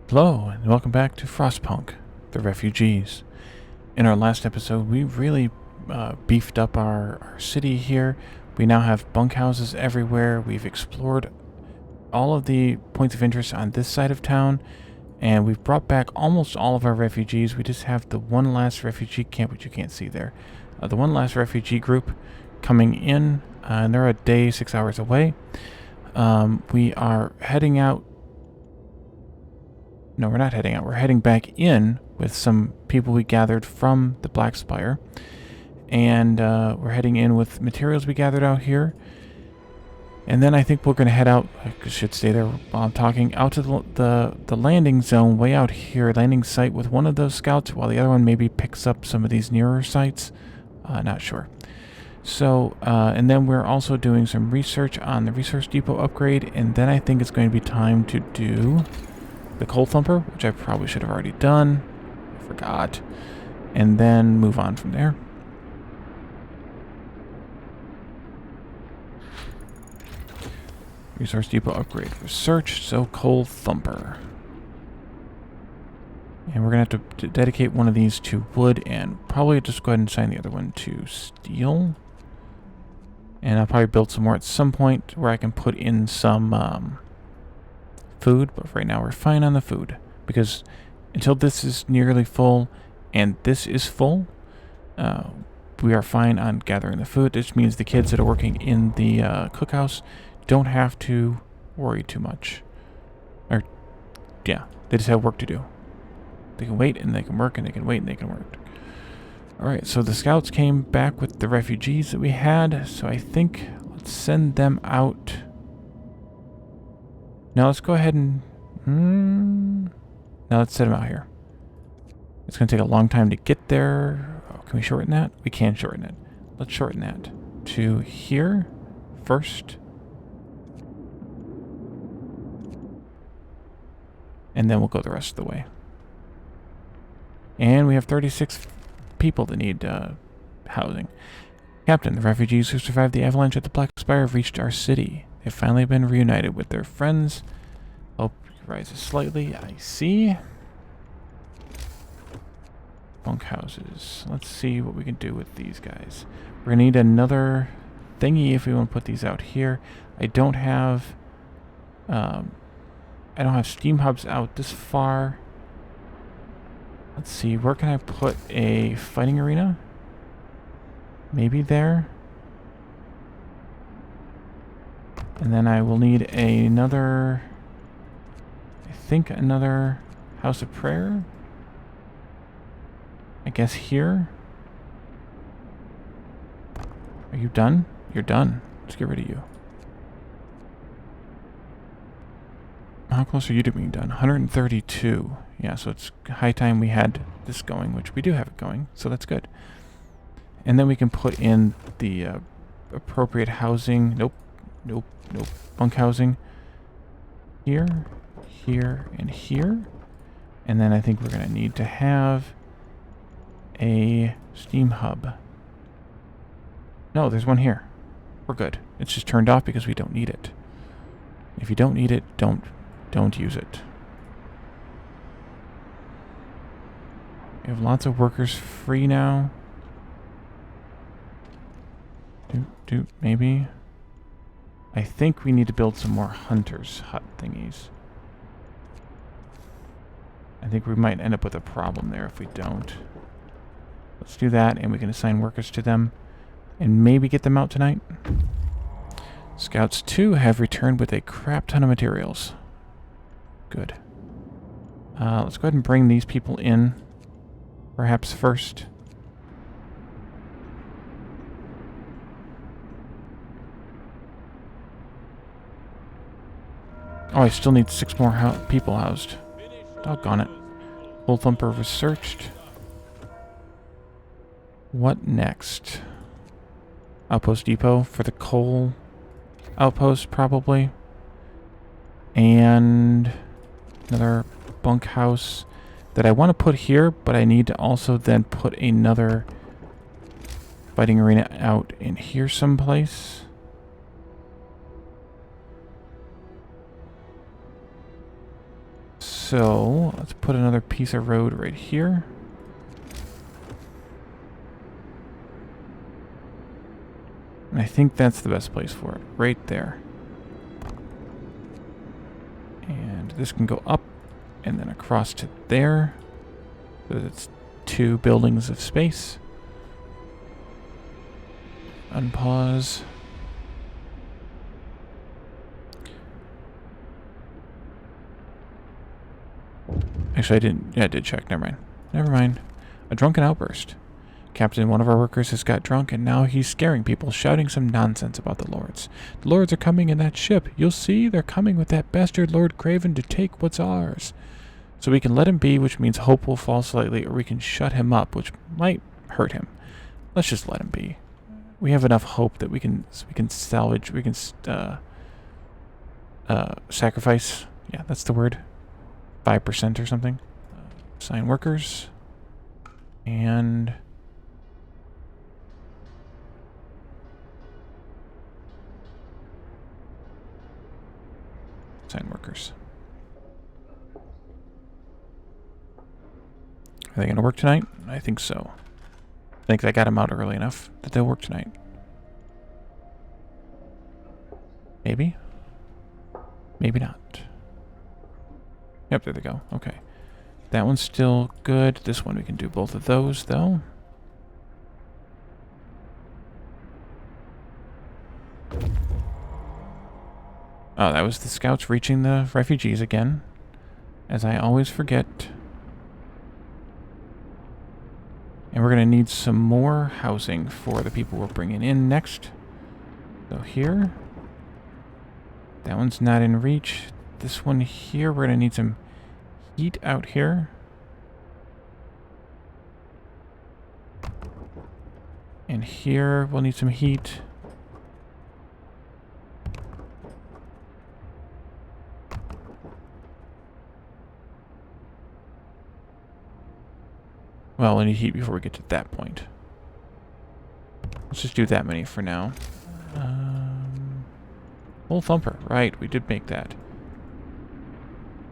Hello, and welcome back to Frostpunk, the refugees. In our last episode, we really beefed up our city here. We now have bunkhouses everywhere. We've explored all of the points of interest on this side of town, and we've brought back almost all of our refugees. We just have the one last refugee camp, which you can't see there. The one last refugee group coming in, and they're a day, 6 hours away. We are heading out. No, we're not heading out. We're heading back in with some people we gathered from the Black Spire. And we're heading in with materials we gathered out here. And then I think we're going to head out, I should stay there while I'm talking, out to the landing zone way out here, landing site with one of those scouts, while the other one maybe picks up some of these nearer sites. Not sure. So, and then we're also doing some research on the resource depot upgrade. And then I think it's going to be time to do the coal thumper, which I probably should have already done. I forgot. And then move on from there. Resource depot upgrade. Research, so coal thumper. And we're going to have to dedicate one of these to wood and probably just go ahead and assign the other one to steel. And I'll probably build some more at some point where I can put in some food, but right now we're fine on the food because until this is nearly full and this is full, we are fine on gathering the food. This means the kids that are working in the cookhouse don't have to worry too much. Or, yeah, they just have work to do. They can wait and they can work and they can wait and they can work. Alright, so the scouts came back with the refugees that we had, so I think let's send them out. Now let's go ahead and... Now let's set them out here. It's going to take a long time to get there. Oh, can we shorten that? We can shorten it. Let's shorten that to here first. And then we'll go the rest of the way. And we have 36 people that need housing. Captain, the refugees who survived the avalanche at the Black Spire have reached our city. They've finally been reunited with their friends. Hope rises slightly. I see. Bunkhouses. Let's see what we can do with these guys. We're going to need another thingy if we want to put these out here. I don't have steam hubs out this far. Let's see, where can I put a fighting arena? Maybe there. And then I will need another, I think another house of prayer. I guess here. Are you done? You're done. Let's get rid of you. How close are you to being done? 132. Yeah, so it's high time we had this going, which we do have it going, so that's good. And then we can put in the appropriate housing. Nope. Bunk housing. Here, here, and here. And then I think we're going to need to have a steam hub. No, there's one here. We're good. It's just turned off because we don't need it. If you don't need it, don't use it. We have lots of workers free now. Maybe. I think we need to build some more hunters' hut thingies. I think we might end up with a problem there if we don't. Let's do that, and we can assign workers to them, and maybe get them out tonight. Scouts 2 have returned with a crap ton of materials. Good. Let's go ahead and bring these people in, perhaps first. Oh, I still need 6 more people housed. Doggone it. Coal thumper researched. What next? Outpost depot for the coal outpost, probably. And another bunkhouse that I want to put here, but I need to also then put another fighting arena out in here someplace. So let's put another piece of road right here. And I think that's the best place for it, right there. And this can go up and then across to there. So it's 2 buildings of space. Unpause. Actually, I didn't. Yeah, I did check. Never mind. Never mind. A drunken outburst. Captain, one of our workers has got drunk, and now he's scaring people, shouting some nonsense about the lords. The lords are coming in that ship. You'll see they're coming with that bastard Lord Craven to take what's ours. So we can let him be, which means hope will fall slightly, or we can shut him up, which might hurt him. Let's just let him be. We have enough hope that we can salvage, we can sacrifice. Yeah, that's the word. 5% or something. Assign workers. And assign workers. Are they going to work tonight? I think so. I think I got them out early enough that they'll work tonight. Maybe? Maybe not. Yep, there they go. Okay. That one's still good. This one we can do both of those, though. Oh, that was the scouts reaching the refugees again. As I always forget. And we're going to need some more housing for the people we're bringing in next. So here. That one's not in reach. This one here, we're going to need some heat out here. And here, we'll need some heat. Well, we need heat before we get to that point. Let's just do that many for now. Full thumper. Right, we did make that.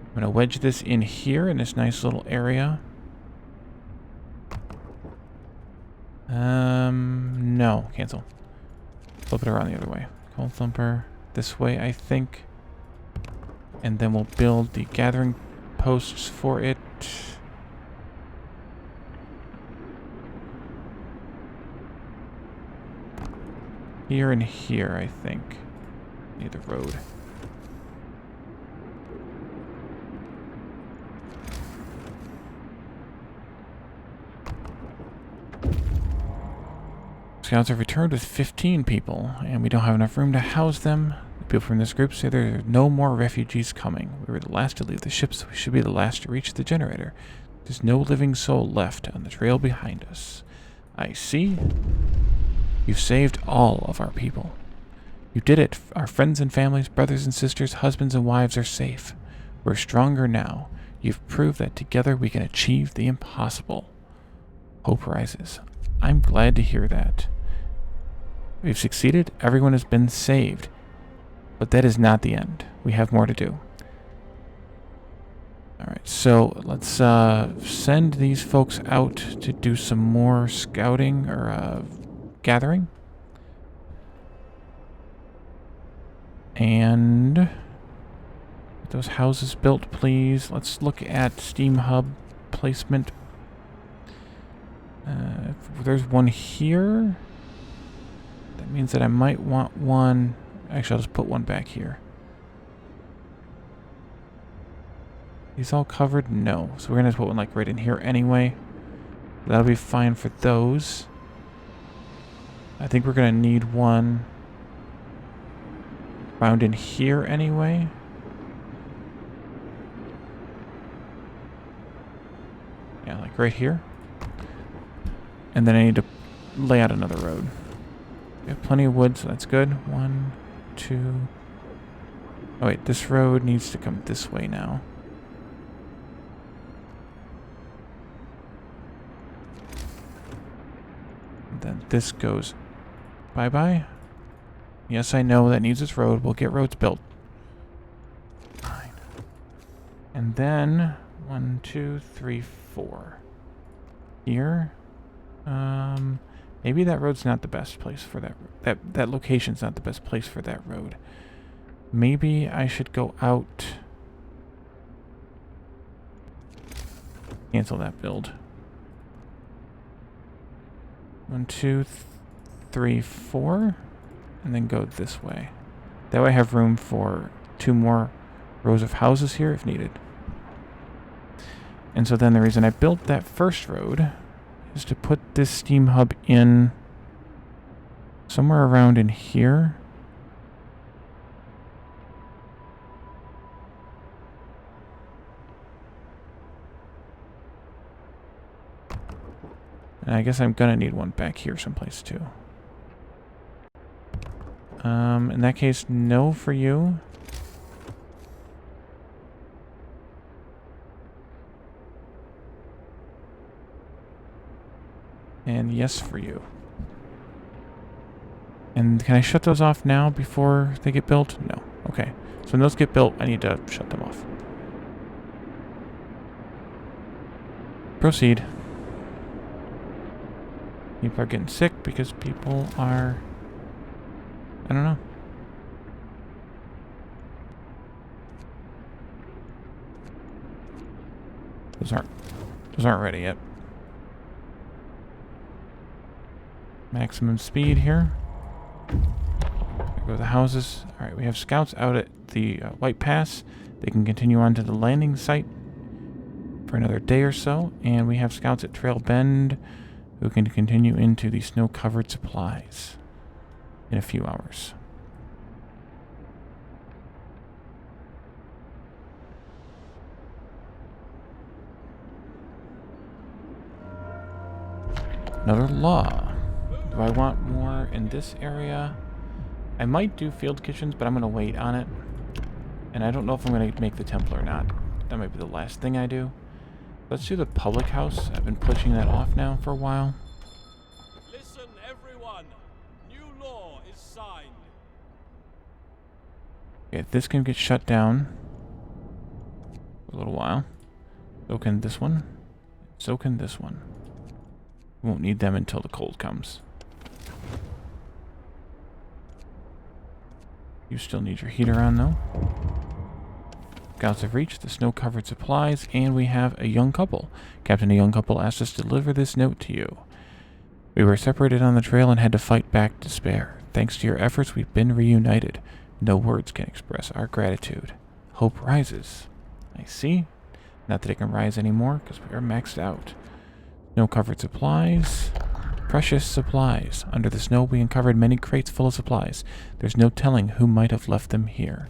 I'm going to wedge this in here in this nice little area. No. Cancel. Flip it around the other way. Cold thumper this way, I think. And then we'll build the gathering posts for it. Here and here, I think. Near the road. Scouts have returned with 15 people, and we don't have enough room to house them. The people from this group say there are no more refugees coming. We were the last to leave the ship, so we should be the last to reach the generator. There's no living soul left on the trail behind us. I see. You've saved all of our people. You did it. Our friends and families, brothers and sisters, husbands and wives are safe. We're stronger now. You've proved that together we can achieve the impossible. Hope rises. I'm glad to hear that. We've succeeded. Everyone has been saved. But that is not the end. We have more to do. Alright, so let's send these folks out to do some more scouting or gathering. And get those houses built, please. Let's look at Steam Hub placement. If there's one here, that means that I might want one. Actually, I'll just put one back here. These all covered? No. So we're going to put one like right in here anyway. That'll be fine for those. I think we're going to need one found in here anyway. Yeah, like right here. And then I need to lay out another road. We have plenty of wood, so that's good. 1, 2. Oh wait, this road needs to come this way now. And then this goes bye-bye. Yes, I know that needs its road. We'll get roads built. Fine. And then 1, 2, 3, 4. Here. Maybe that road's not the best place for that. That location's not the best place for that road. Maybe I should go out. Cancel that build. 1, 2, 3, 4. And then go this way. That way I have room for 2 more rows of houses here if needed. And so then the reason I built that first road is to put this steam hub in somewhere around in here. And I guess I'm gonna need one back here someplace too. In that case, no for you. And yes for you. And can I shut those off now before they get built? No. Okay. So when those get built, I need to shut them off. Proceed. People are getting sick because people are... I don't know. Those aren't ready yet. Maximum speed here. There go the houses. Alright, we have scouts out at the White Pass. They can continue on to the landing site for another day or so. And we have scouts at Trail Bend who can continue into the snow-covered supplies in a few hours. Another law. Do I want more in this area? I might do field kitchens, but I'm going to wait on it. And I don't know if I'm going to make the temple or not. That might be the last thing I do. Let's do the public house. I've been pushing that off now for a while. Listen, everyone. New law is signed. Okay, this can get shut down for a little while. So can this one. So can this one. We won't need them until the cold comes. You still need your heater on, though. Scouts have reached the snow-covered supplies, and we have a young couple. Captain, a young couple asked us to deliver this note to you. We were separated on the trail and had to fight back despair. Thanks to your efforts, we've been reunited. No words can express our gratitude. Hope rises. I see. Not that it can rise anymore, because we are maxed out. Snow-covered supplies. Precious supplies. Under the snow, we uncovered many crates full of supplies. There's no telling who might have left them here.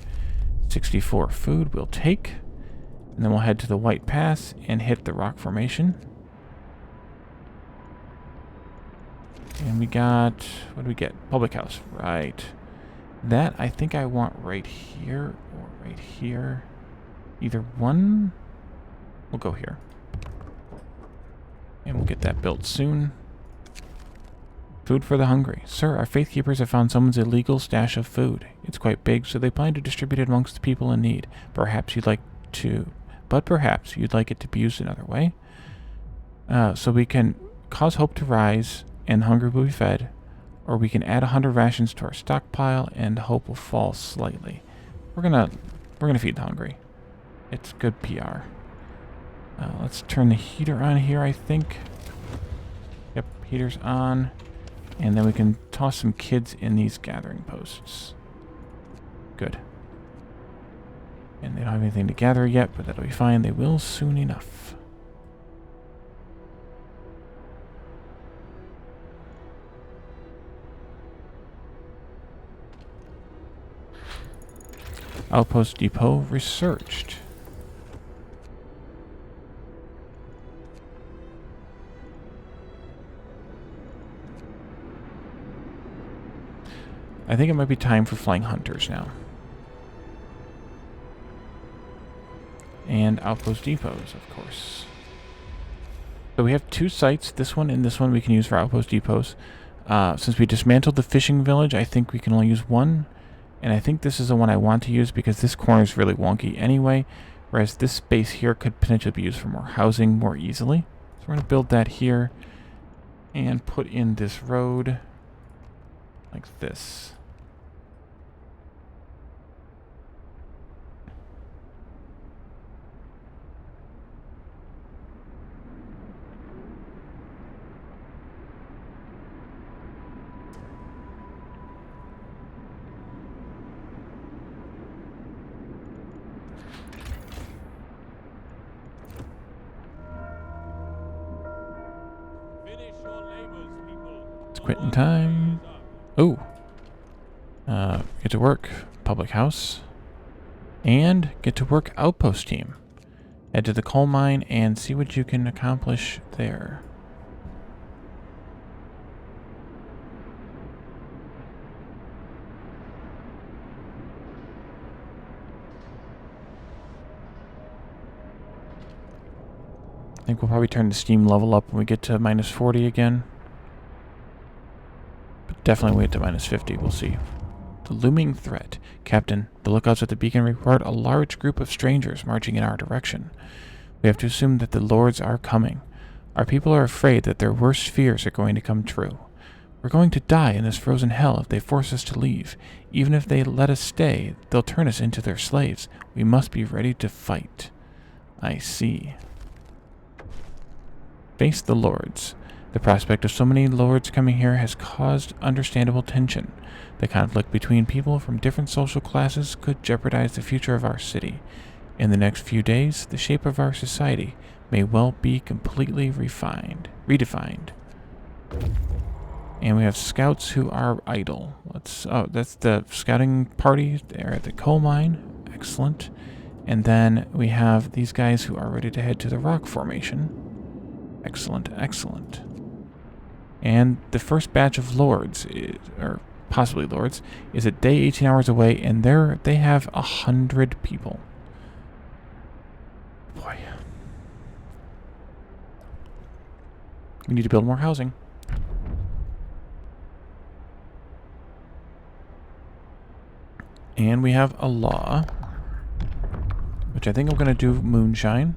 64 food we'll take. And then we'll head to the White Pass and hit the rock formation. And we got... what do we get? Public house. Right. That I think I want right here or right here. Either one. We'll go here. And we'll get that built soon. Food for the hungry. Sir, our faith keepers have found someone's illegal stash of food. It's quite big, so they plan to distribute it amongst the people in need. Perhaps you'd like it to be used another way. So we can cause hope to rise, and hunger will be fed, or we can add 100 rations to our stockpile, and hope will fall slightly. We're gonna feed the hungry. It's good PR. Let's turn the heater on here, I think. Yep, heater's on. And then we can toss some kids in these gathering posts. Good. And they don't have anything to gather yet, but that'll be fine. They will soon enough. Outpost Depot researched. I think it might be time for flying hunters now. And outpost depots, of course. So we have 2 sites. This one and this one we can use for outpost depots. Since we dismantled the fishing village, I think we can only use one. And I think this is the one I want to use because this corner is really wonky anyway. Whereas this space here could potentially be used for more housing more easily. So we're going to build that here and put in this road like this. Finish your labors, people. It's quitting time. Oh. Get to work, public house. And get to work, outpost team. Head to the coal mine and see what you can accomplish there. I think we'll probably turn the steam level up when we get to minus 40 again. But definitely wait to minus 50, we'll see. The looming threat. Captain, the lookouts at the beacon report a large group of strangers marching in our direction. We have to assume that the lords are coming. Our people are afraid that their worst fears are going to come true. We're going to die in this frozen hell if they force us to leave. Even if they let us stay, they'll turn us into their slaves. We must be ready to fight. I see. Face the lords. The prospect of so many lords coming here has caused understandable tension. The conflict between people from different social classes could jeopardize the future of our city. In the next few days, the shape of our society may well be completely redefined. And we have scouts who are idle. That's the scouting party there at the coal mine. Excellent. And then we have these guys who are ready to head to the rock formation. Excellent, excellent. And the first batch of lords, or possibly lords, is a day 18 hours away, and they have 100 people. Boy. We need to build more housing. And we have a law, which I think I'm going to do moonshine,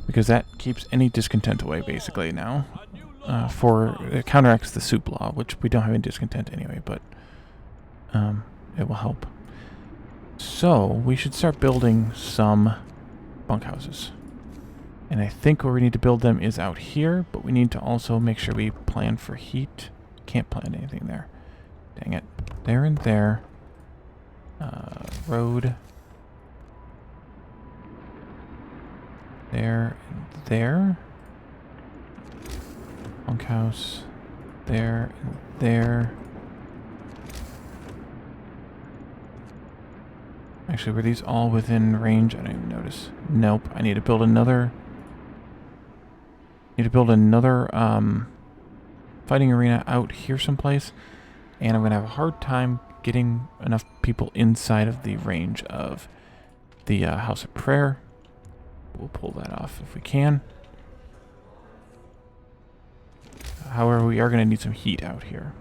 because that keeps any discontent away, basically, now. It counteracts the soup law, which we don't have any discontent anyway, but it will help. So, we should start building some bunkhouses. And I think where we need to build them is out here, but we need to also make sure we plan for heat. Can't plan anything there. Dang it. There and there. Road. There and there. Bunkhouse. There and there. Actually, were these all within range? I don't even notice. Nope. I need to build another... fighting arena out here someplace. And I'm going to have a hard time getting enough people inside of the range of the House of Prayer. We'll pull that off if we can. However, we are going to need some heat out here.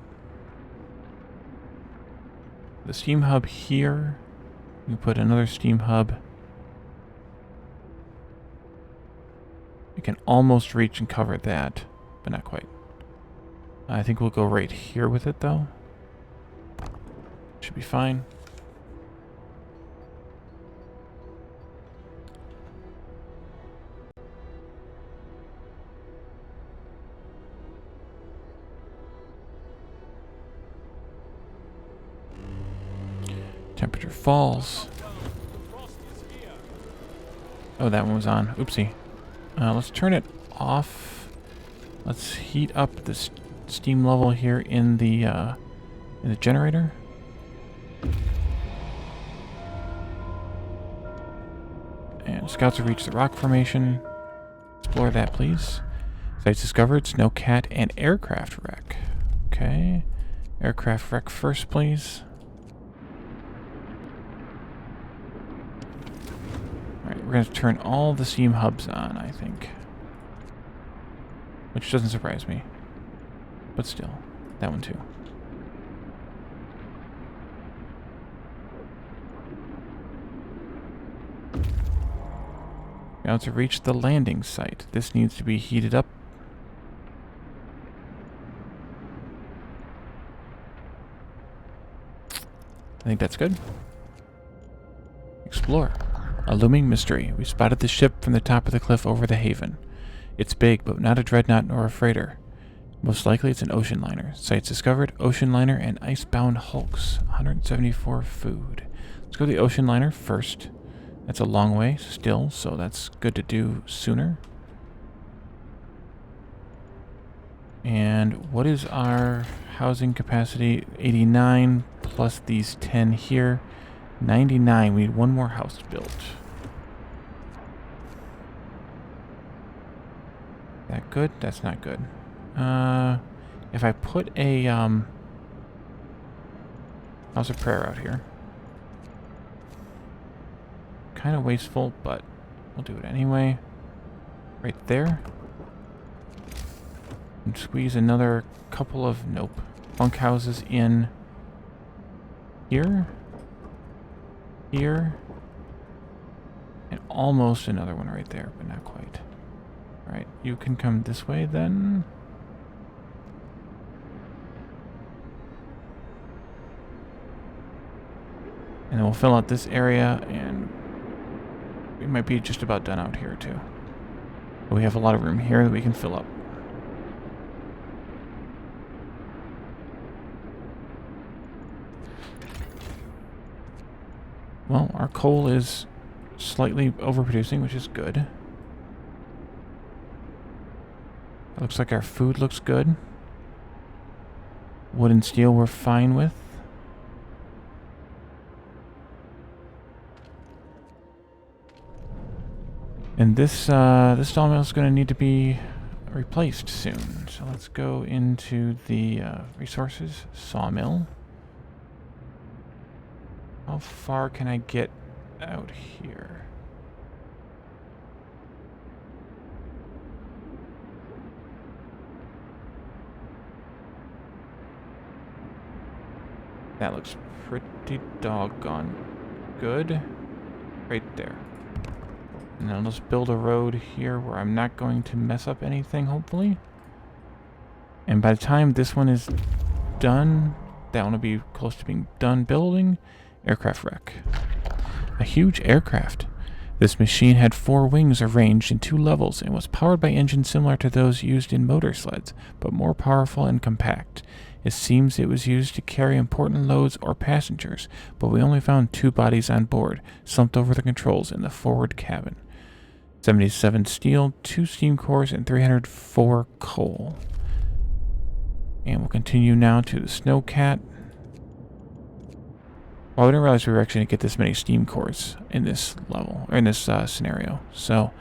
The steam hub here. You put another steam hub. You can almost reach and cover that, but not quite. I think we'll go right here with it, though. Should be fine. Temperature falls. Oh, that one was on. Oopsie. Let's turn it off. Let's heat up the steam level here in the generator. And scouts have reached the rock formation. Explore that, please. Sites discovered, snowcat, and aircraft wreck. Okay. Aircraft wreck first, please. Alright, we're going to turn all the steam hubs on, I think. Which doesn't surprise me. But still, that one too. Now to reach the landing site. This needs to be heated up. I think that's good. Explore. A looming mystery. We spotted the ship from the top of the cliff over the haven. It's big, but not a dreadnought nor a freighter. Most likely it's an ocean liner. Sites discovered, ocean liner and icebound hulks. 174 food. Let's go to the ocean liner first. That's a long way still, so that's good to do sooner. And what is our housing capacity? 89 plus these 10 here. 99. We need one more house built. That good? That's not good. If I put a house of prayer out here. Kind of wasteful, but we'll do it anyway. Right there. And squeeze another couple of, nope, bunkhouses in here. Here. And almost another one right there, but not quite. Alright, you can come this way then. And then we'll fill out this area, and we might be just about done out here too. But we have a lot of room here that we can fill up. Well, our coal is slightly overproducing, which is good. It looks like our food looks good. Wood and steel we're fine with. And this sawmill is going to need to be replaced soon. So let's go into the resources sawmill. How far can I get out here? That looks pretty doggone good. Right there. And then let's build a road here where I'm not going to mess up anything, hopefully. And by the time this one is done, that one will be close to being done building. Aircraft wreck. A huge aircraft. This machine had 4 wings arranged in 2 levels and was powered by engines similar to those used in motor sleds, but more powerful and compact. It seems it was used to carry important loads or passengers, but we only found 2 bodies on board, slumped over the controls in the forward cabin. 77 steel, 2 steam cores, and 304 coal. And we'll continue now to the Snowcat. Well, I didn't realize we were actually going to get this many steam cores in this level, or in this scenario. So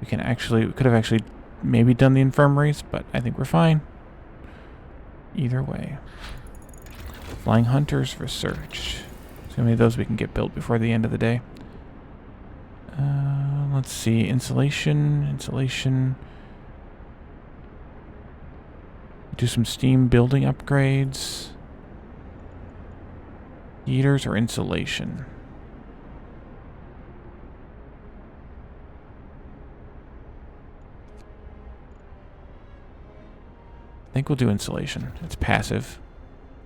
we could have actually maybe done the infirmaries, but I think we're fine. Either way. Flying Hunters research. So how many of those we can get built before the end of the day? Let's see. Insulation. Do some steam building upgrades. Heaters or insulation? I think we'll do insulation. It's passive,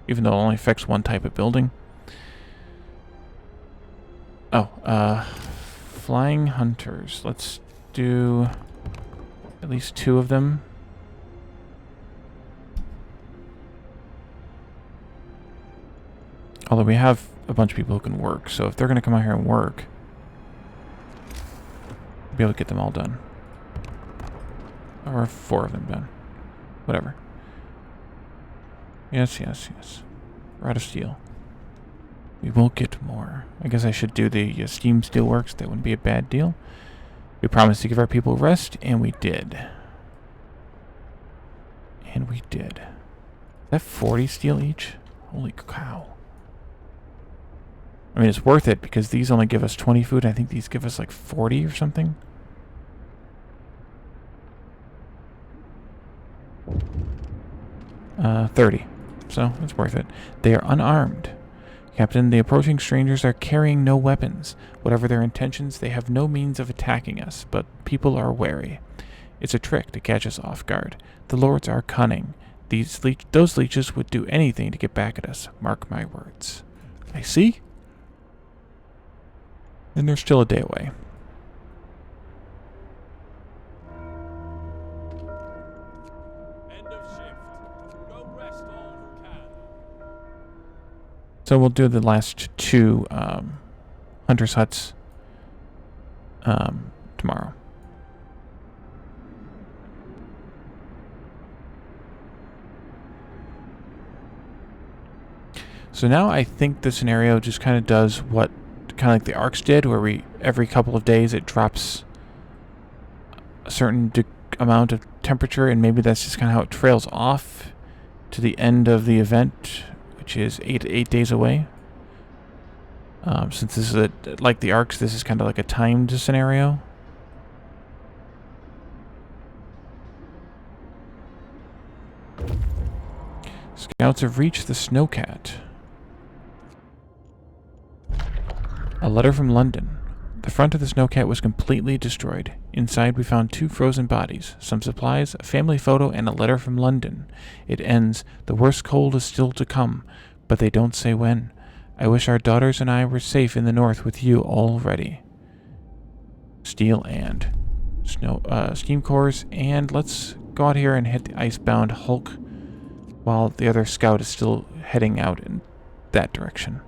even though it only affects one type of building. Oh, Flying Hunters. Let's do at least 2 of them. Although we have a bunch of people who can work, so if they're going to come out here and work, we'll be able to get them all done. Or 4 of them done. Whatever. Yes. We're out of steel. We will get more. I guess I should do the steam steelworks. That wouldn't be a bad deal. We promised to give our people rest, and we did. Is that 40 steel each? Holy cow. I mean, it's worth it because these only give us 20 food. I think these give us like 40 or something. $30. So it's worth it. They are unarmed. Captain, the approaching strangers are carrying no weapons. Whatever their intentions, they have no means of attacking us, but people are wary. It's a trick to catch us off guard. The lords are cunning. Those leeches would do anything to get back at us. Mark my words. I see. And they're still a day away. End of shift. Go rest all who can. So we'll do the last two hunters' huts tomorrow. So now I think the scenario just kind of does what kind of like the arcs did, where every couple of days it drops a certain amount of temperature, and maybe that's just kind of how it trails off to the end of the event, which is 8 days away. Since this is like the arcs, this is kind of like a timed scenario. Scouts have reached the Snowcat. A letter from London. The front of the Snowcat was completely destroyed. Inside we found 2 frozen bodies, some supplies, a family photo, and a letter from London. It ends, "The worst cold is still to come, but they don't say when. I wish our daughters and I were safe in the north with you already." Steel and steam cores, and let's go out here and hit the icebound hulk while the other scout is still heading out in that direction.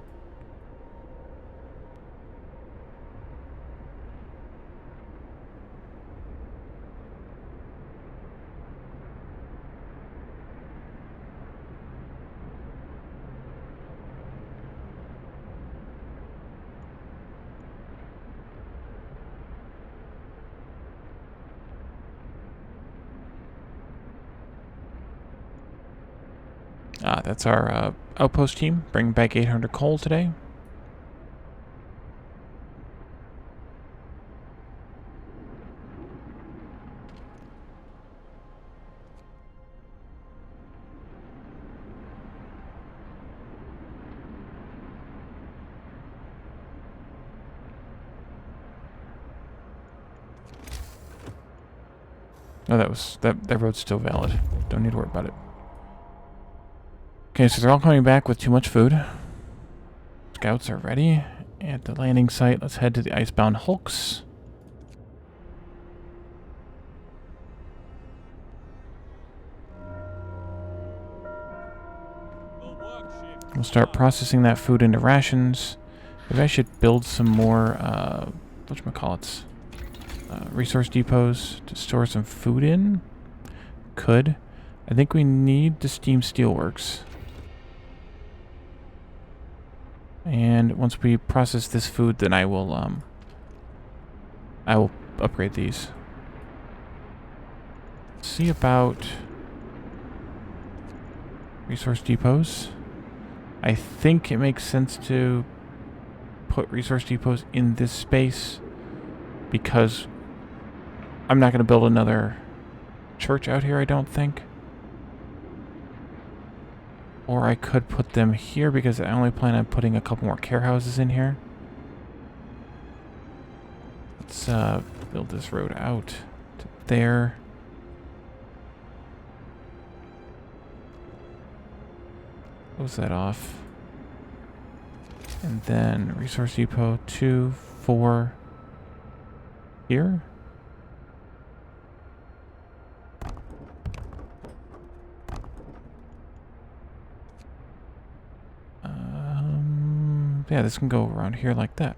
That's our outpost team, bringing back 800 coal today. Oh, that road's still valid. Don't need to worry about it. Okay, so they're all coming back with too much food. Scouts are ready. At the landing site, let's head to the icebound hulks. We'll start processing that food into rations. Maybe I should build some more, whatchamacallits, resource depots to store some food in. Could. I think we need the steam steelworks. And once we process this food, then I will upgrade these. Let's see about resource depots. I think it makes sense to put resource depots in this space because I'm not going to build another church out here, I don't think. Or I could put them here because I only plan on putting a couple more care houses in here. Let's build this road out to there. Close that off. And then resource depot 2, 4 here. Yeah, this can go around here like that.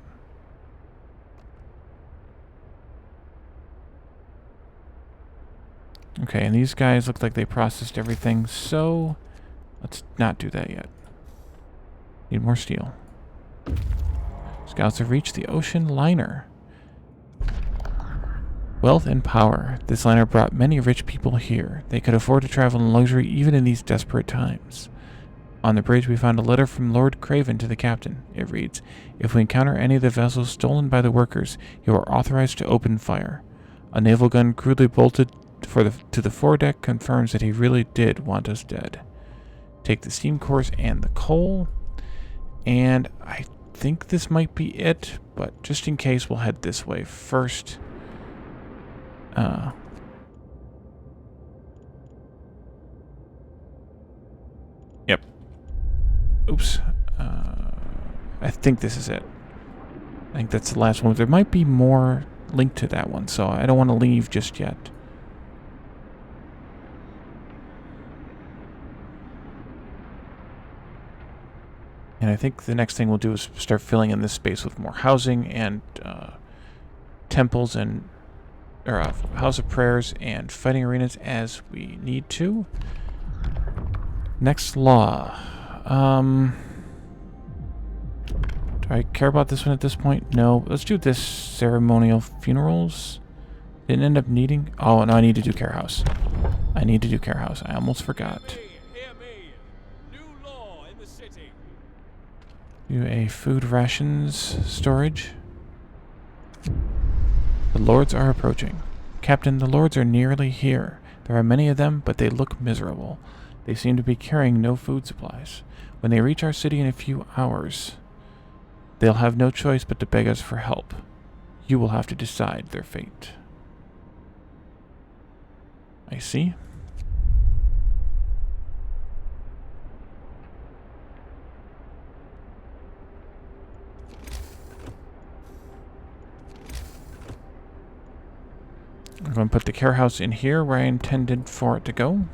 Okay, and these guys look like they processed everything, so let's not do that yet. Need more steel. Scouts have reached the ocean liner. Wealth and power. This liner brought many rich people here. They could afford to travel in luxury even in these desperate times. On the bridge, we found a letter from Lord Craven to the captain. It reads, "If we encounter any of the vessels stolen by the workers, you are authorized to open fire. A naval gun crudely bolted to the foredeck confirms that he really did want us dead. Take the steam cores and the coal. And I think this might be it, but just in case, we'll head this way first. Yep. Oops. I think this is it. I think that's the last one. There might be more linked to that one, so I don't want to leave just yet. And I think the next thing we'll do is start filling in this space with more housing and temples and house of prayers and fighting arenas as we need to. Next law. Do I care about this one at this point? No. Let's do this ceremonial funerals. Didn't end up needing... Oh, no, I need to do care house. I need to do care house. I almost forgot. Hear me. New law in the city. Do a food rations storage. The lords are approaching. Captain, the lords are nearly here. There are many of them, but they look miserable. They seem to be carrying no food supplies. When they reach our city in a few hours, they'll have no choice but to beg us for help. You will have to decide their fate. I see. I'm going to put the care house in here where I intended for it to go.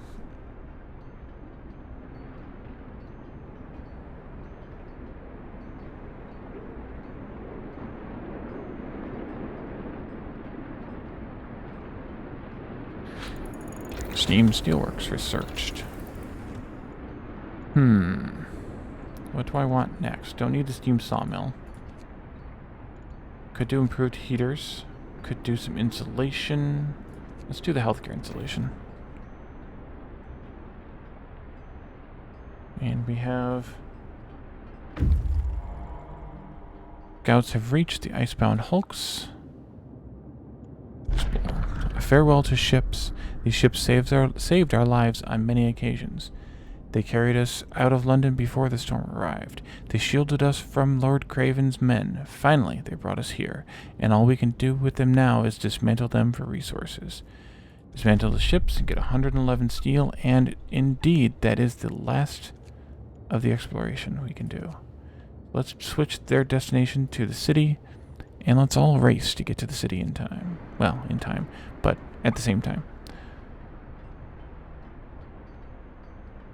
Steam Steelworks researched. What do I want next? Don't need the steam sawmill. Could do improved heaters. Could do some insulation. Let's do the healthcare insulation. And we have... Scouts have reached the icebound hulks. Explore. A farewell to ships. These ships saved our lives on many occasions. They carried us out of London before the storm arrived. They shielded us from Lord Craven's men. Finally, they brought us here, and all we can do with them now is dismantle them for resources. Dismantle the ships and get 111 steel, and indeed, that is the last of the exploration we can do. Let's switch their destination to the city, and let's all race to get to the city in time. Well, in time, but at the same time.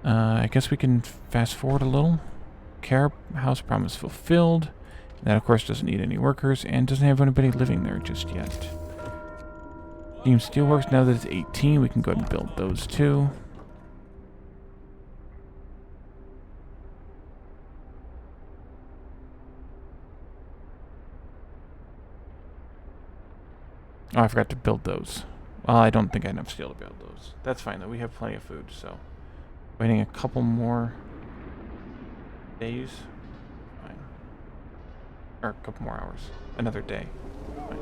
I guess we can fast forward a little. Care house promise fulfilled. That, of course, doesn't need any workers and doesn't have anybody living there just yet. Steam Steelworks, now that it's 18, we can go ahead and build those too. Oh, I forgot to build those. Well, I don't think I have enough steel to build those. That's fine, though. We have plenty of food, so... Waiting a couple more days. Fine. Or a couple more hours. Another day. Fine.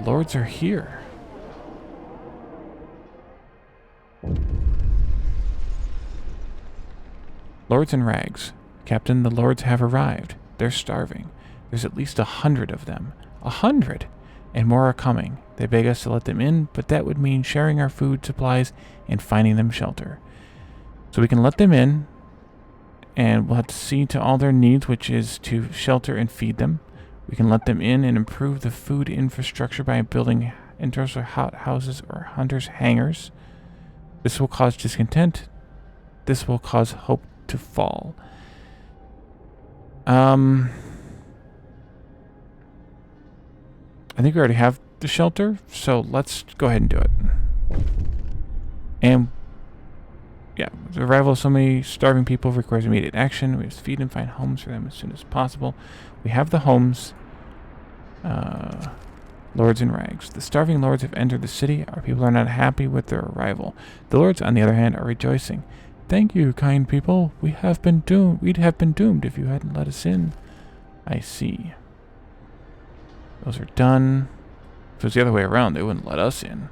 Lords are here. Lords in rags. Captain, the lords have arrived. They're starving. There's at least 100 of them. 100! And more are coming. They beg us to let them in, but that would mean sharing our food supplies and finding them shelter. So we can let them in, and we'll have to see to all their needs, which is to shelter and feed them. We can let them in and improve the food infrastructure by building industrial houses or hunters' hangars. This will cause discontent. This will cause hope to fall. I think we already have the shelter, so let's go ahead and do it. And yeah, the arrival of so many starving people requires immediate action. We must feed and find homes for them as soon as possible. We have the homes. Lords in rags. The starving lords have entered the city. Our people are not happy with their arrival. The lords, on the other hand, are rejoicing. Thank you, kind people. We'd have been doomed if you hadn't let us in. I see. Those are done. If it was the other way around, they wouldn't let us in.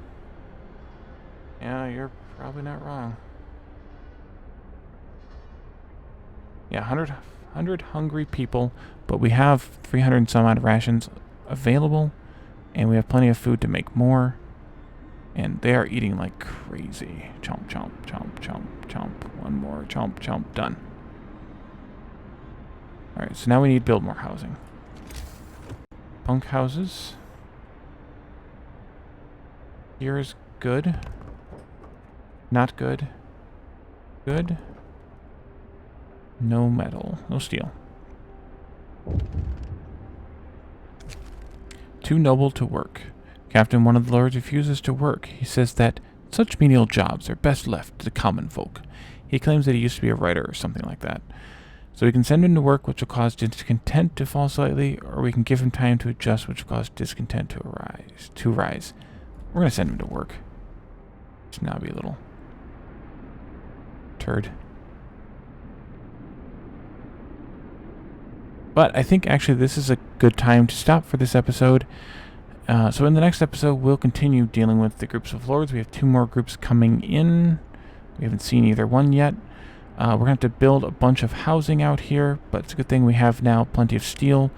Yeah, you're probably not wrong. Yeah, 100 hungry people, but we have 300 and some odd rations available, and we have plenty of food to make more. And they are eating like crazy. Chomp, chomp, chomp, chomp, chomp. One more. Chomp, chomp. Done. Alright, so now we need to build more housing. Punk houses. Here is good. Not good. Good. No metal. No steel. Too noble to work. Captain, one of the lords, refuses to work. He says that such menial jobs are best left to the common folk. He claims that he used to be a writer or something like that. So we can send him to work, which will cause discontent to fall slightly, or we can give him time to adjust, which will cause discontent to rise. We're going to send him to work. Let's now be a little turd. But I think actually this is a good time to stop for this episode. So in the next episode, we'll continue dealing with the groups of lords. We have 2 more groups coming in. We haven't seen either one yet. We're going to have to build a bunch of housing out here, but it's a good thing we have now plenty of steel.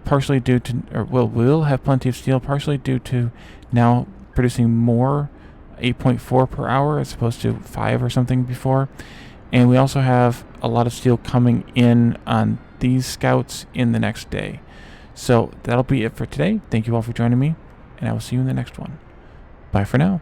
Partially due to, we'll have plenty of steel, partially due to now producing more 8.4 per hour as opposed to 5 or something before. And we also have a lot of steel coming in on these scouts in the next day. So that'll be it for today. Thank you all for joining me, and I will see you in the next one. Bye for now.